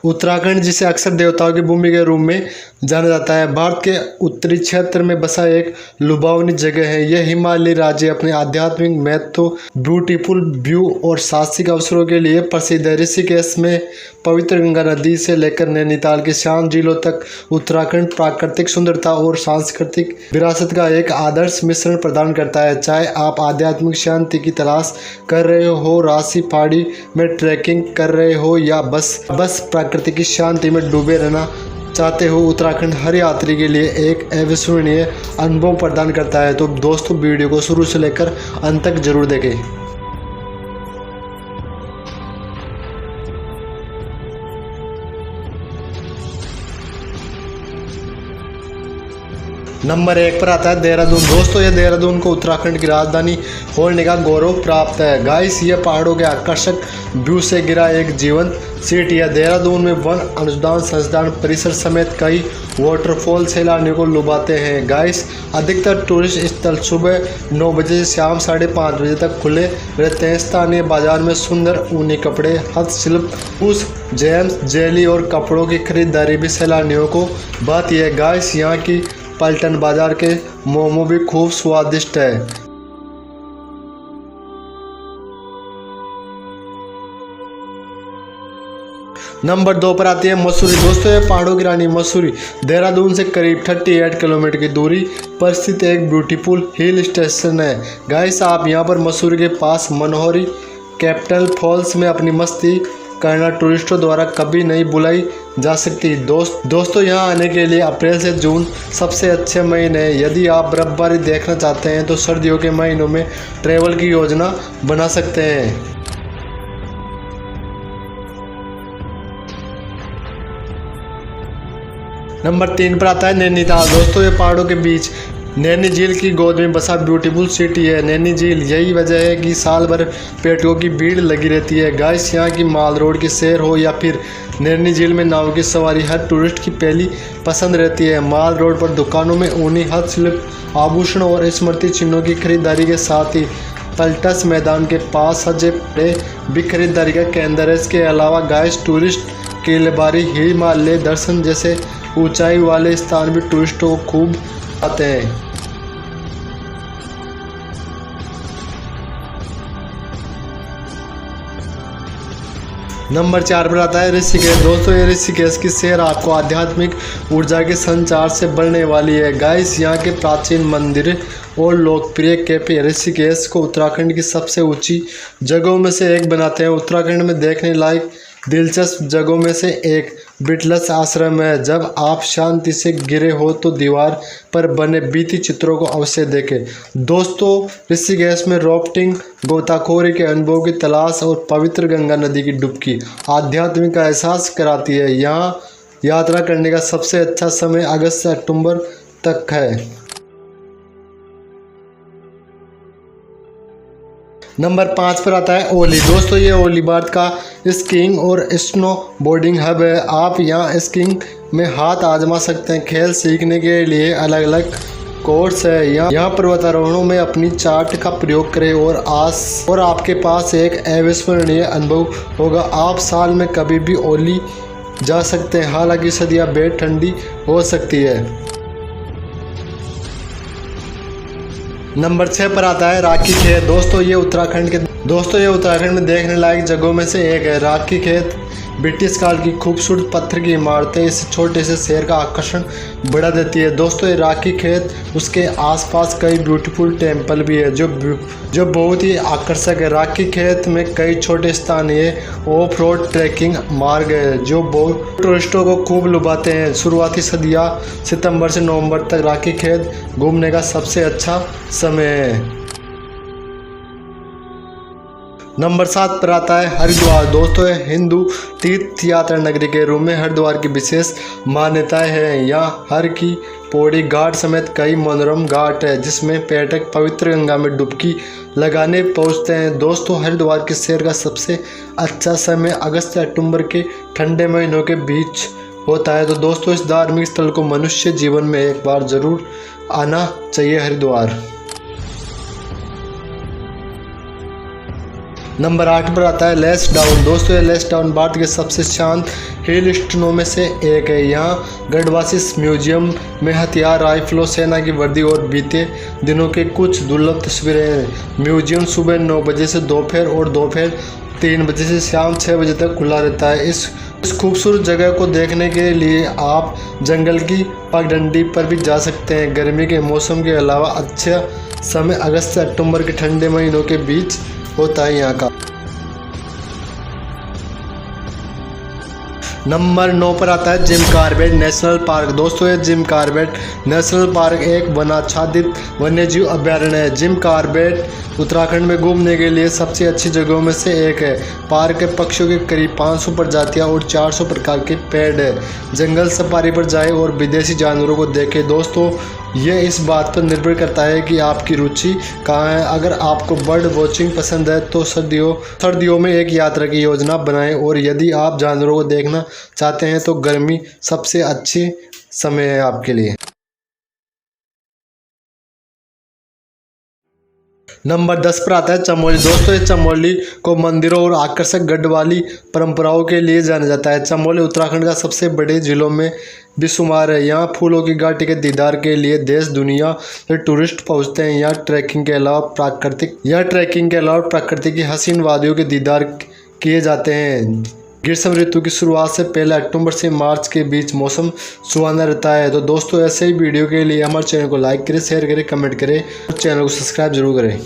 उत्तराखंड, जिसे अक्सर देवताओं की भूमि के रूप में जाना जाता है, भारत के उत्तरी क्षेत्र में बसा एक लुभावनी जगह है। यह हिमालयी राज्य अपने आध्यात्मिक महत्व, ब्यूटीफुल व्यू और साहसिक अवसरों के लिए प्रसिद्ध है। ऋषिकेश में पवित्र गंगा नदी से लेकर नैनीताल के शांत झीलों तक उत्तराखंड प्राकृतिक सुंदरता और सांस्कृतिक विरासत का एक आदर्श मिश्रण प्रदान करता है। चाहे आप आध्यात्मिक शांति की तलाश कर रहे हो, राशि पहाड़ी में ट्रैकिंग कर रहे हो या बस प्रकृति की शांति में डूबे रहना चाहते हो, उत्तराखंड हर यात्री के लिए एक अविस्मरणीय अनुभव प्रदान करता है। तो दोस्तों, वीडियो को शुरू से लेकर अंत तक जरूर देखें। नंबर 1 पर आता है देहरादून। दोस्तों, यह देहरादून को उत्तराखंड की राजधानी होने का गौरव प्राप्त है। गाइस, यह पहाड़ों के आकर्षक व्यू से घिरा एक जीवंत सिटी है। देहरादून में वन अनुसंधान संस्थान परिसर समेत कई वाटरफॉल सैलानियों को लुभाते हैं। गाइस, अधिकतर टूरिस्ट स्थल सुबह 9 बजे से शाम 5:30 बजे तक खुले रहते हैं। स्थानीय बाजार में सुंदर ऊनी कपड़े, हस्तशिल्प, उस जेम्स, जेली और कपड़ों की खरीदारी भी सैलानियों को भाती है। गाइस, यहाँ की पलटन बाजार के मोमो भी खूब स्वादिष्ट है। नंबर 2 पर आती है मसूरी। दोस्तों, ये पहाड़ों की रानी मसूरी देहरादून से करीब 38 किलोमीटर की दूरी पर स्थित एक ब्यूटीफुल हिल स्टेशन है। गाइस, आप यहां पर मसूरी के पास मनोहरी कैपिटल फॉल्स में अपनी मस्ती करना टूरिस्टों द्वारा कभी नहीं भुलाई जा सकती। दोस्तों, यहाँ आने के लिए अप्रैल से जून सबसे अच्छे महीने हैं। यदि आप बर्फबारी देखना चाहते हैं तो सर्दियों के महीनों में ट्रैवल की योजना बना सकते हैं। नंबर 3 पर आता है नैनीताल। दोस्तों, ये पहाड़ों के बीच नैनी झील की गोद में बसा ब्यूटीफुल सिटी है। नैनी झील, यही वजह है कि साल भर पर्यटकों की भीड़ लगी रहती है। गाइस, यहाँ की माल रोड की सैर हो या फिर नैनी झील में नाव की सवारी हर टूरिस्ट की पहली पसंद रहती है। माल रोड पर दुकानों में ऊनी हस्तशिल्प, आभूषणों और स्मृति चिन्हों की खरीदारी के साथ ही पलटस मैदान के पास सजे पड़े भी खरीदारी का केंद्र है। इसके अलावा गाइस, टूरिस्ट किलेबारी, हिमालय दर्शन जैसे ऊंचाई वाले स्थान भी टूरिस्टों को खूब आते हैं। नंबर 4 पर आता है ऋषिकेश। दोस्तों, ये ऋषिकेश की सैर आपको आध्यात्मिक ऊर्जा के संचार से बढ़ने वाली है। गाइस, यहाँ के प्राचीन मंदिर और लोकप्रिय कैफे ऋषिकेश को उत्तराखंड की सबसे ऊंची जगहों में से एक बनाते हैं। उत्तराखंड में देखने लायक दिलचस्प जगहों में से एक बिटलस आश्रम है। जब आप शांति से गिरे हो तो दीवार पर बने बीती चित्रों को अवश्य देखें। दोस्तों, ऋषिकेश में राफ्टिंग, गोताखोरी के अनुभव की तलाश और पवित्र गंगा नदी की डुबकी आध्यात्मिक का एहसास कराती है। यहाँ यात्रा करने का सबसे अच्छा समय अगस्त से अक्टूबर तक है। नंबर 5 पर आता है ओली। दोस्तों, ये ओली भारत का स्कीइंग और स्नो बोर्डिंग हब है। आप यहाँ स्कीइंग में हाथ आजमा सकते हैं। खेल सीखने के लिए अलग अलग कोर्स है। यहाँ पर्वतारोहणों में अपनी चार्ट का प्रयोग करें और आपके पास एक अविस्मरणीय अनुभव होगा। आप साल में कभी भी ओली जा सकते हैं, हालांकि सर्दियाँ बेहद ठंडी हो सकती है। नंबर 6 पर आता है राखी खेत। दोस्तों, ये उत्तराखंड में देखने लायक जगहों में से एक है। राखी खेत ब्रिटिश काल की खूबसूरत पत्थर की इमारतें इस छोटे से शहर का आकर्षण बढ़ा देती है। दोस्तों, ये राखी खेत, उसके आसपास कई ब्यूटीफुल टेम्पल भी है जो बहुत ही आकर्षक है। राखी खेत में कई छोटे स्थानीय ऑफ रोड ट्रैकिंग मार्ग है जो बहुत टूरिस्टों को खूब लुभाते हैं। शुरुआती सदियाँ सितंबर से नवंबर तक राखी खेत घूमने का सबसे अच्छा समय है। नंबर 7 पर आता है हरिद्वार। दोस्तों, हिंदू तीर्थ यात्रा नगरी के रूप में हरिद्वार की विशेष मान्यताएं हैं। यहाँ हर की पौड़ी घाट समेत कई मनोरम घाट है जिसमें पर्यटक पवित्र गंगा में डुबकी लगाने पहुँचते हैं। दोस्तों, हरिद्वार की सैर का सबसे अच्छा समय अगस्त से अक्टूबर के ठंडे महीनों के बीच होता है। तो दोस्तों, इस धार्मिक स्थल को मनुष्य जीवन में एक बार जरूर आना चाहिए, हरिद्वार। नंबर 8 पर आता है लेस डाउन। दोस्तों ये लेस डाउन भारत के सबसे शांत हिल स्टेशनों में से एक है। यहाँ गढ़वासिस म्यूजियम में हथियार, राइफलों, सेना की वर्दी और बीते दिनों के कुछ दुर्लभ तस्वीरें हैं। म्यूजियम सुबह 9 बजे से दोपहर और दोपहर 3 बजे से शाम 6 बजे तक खुला रहता है। इस खूबसूरत जगह को देखने के लिए आप जंगल की पगडंडी पर भी जा सकते हैं। गर्मी के मौसम के अलावा अच्छा समय अगस्त से अक्टूबर के ठंडे महीनों के बीच होता है यहाँ का। नंबर 9 पर आता है जिम कॉर्बेट नेशनल पार्क। दोस्तों ये जिम कॉर्बेट नेशनल पार्क एक वनाच्छादित वन्यजीव अभयारण्य है। जिम कॉर्बेट उत्तराखंड में घूमने के लिए सबसे अच्छी जगहों में से एक है। पार्क के पक्षियों की करीब 500 प्रजातियां और 400 प्रकार के पेड़ है। जंगल सफारी पर जाएं और विदेशी जानवरों को देखें। दोस्तों ये इस बात पर निर्भर करता है कि आपकी रुचि कहाँ है। अगर आपको बर्ड वॉचिंग पसंद है तो सर्दियों में एक यात्रा की योजना बनाएं, और यदि आप जानवरों को देखना चाहते हैं तो गर्मी सबसे अच्छी समय है आपके लिए। नंबर 10 पर आता है चमोली। दोस्तों ये चमोली को मंदिरों और आकर्षक गढ़वाली परंपराओं के लिए जाना जाता है। चमोली उत्तराखंड का सबसे बड़े जिलों में भी शुमार है। यहाँ फूलों की घाटी के दीदार के लिए देश दुनिया से टूरिस्ट पहुँचते हैं। यहाँ ट्रैकिंग के अलावा प्रकृति की हसीन वादियों के दीदार किए जाते हैं। ग्रीष्म ऋतु की शुरुआत से पहले अक्टूबर से मार्च के बीच मौसम सुहाना रहता है। तो दोस्तों ऐसे ही वीडियो के लिए हमारे चैनल को लाइक करें, शेयर करें, कमेंट करें और चैनल को सब्सक्राइब जरूर करें।